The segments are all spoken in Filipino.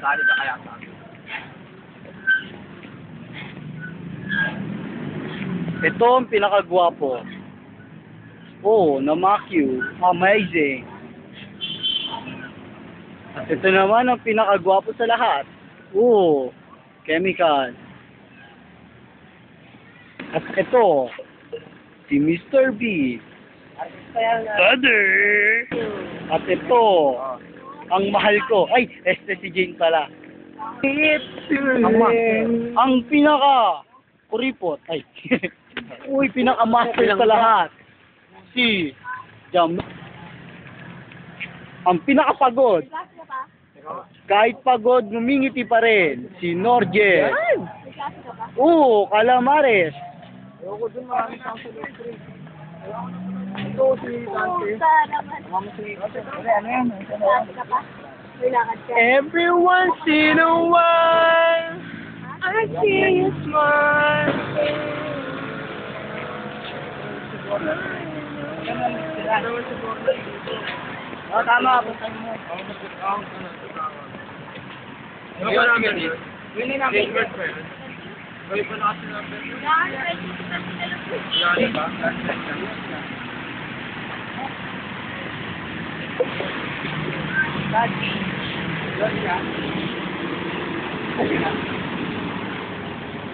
Sali ka kaya sa akin. Ito ang pinakagwapo. Oh, namakyu. Amazing. At ito naman ang pinakagwapo sa lahat. Oh, chemical. At ito, si Mr. B. Brother! At ito, ang mahal ko. Ay, este si Jane pala. Ang pinaka kuripot. Ay, uy, pinaka-master sa lahat. Si Jam. Ang pinakapagod. Kahit pagod, ngumingiti pa rin. Si Norje. Oo, Calamares. Ayoko dun, maraming tao sa lottery. Ito si Dante. Mama si Dante. Ano yan? Every once in a while, I see you smile. Oh, tama. Punta mo. Ano ba namin yun? Yun yung namin. Gawin pa na kasi namin. Yan ba?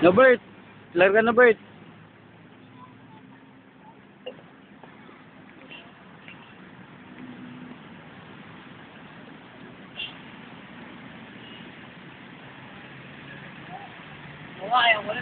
No, Bert. Laro ka na, Bert. Ayaw, wala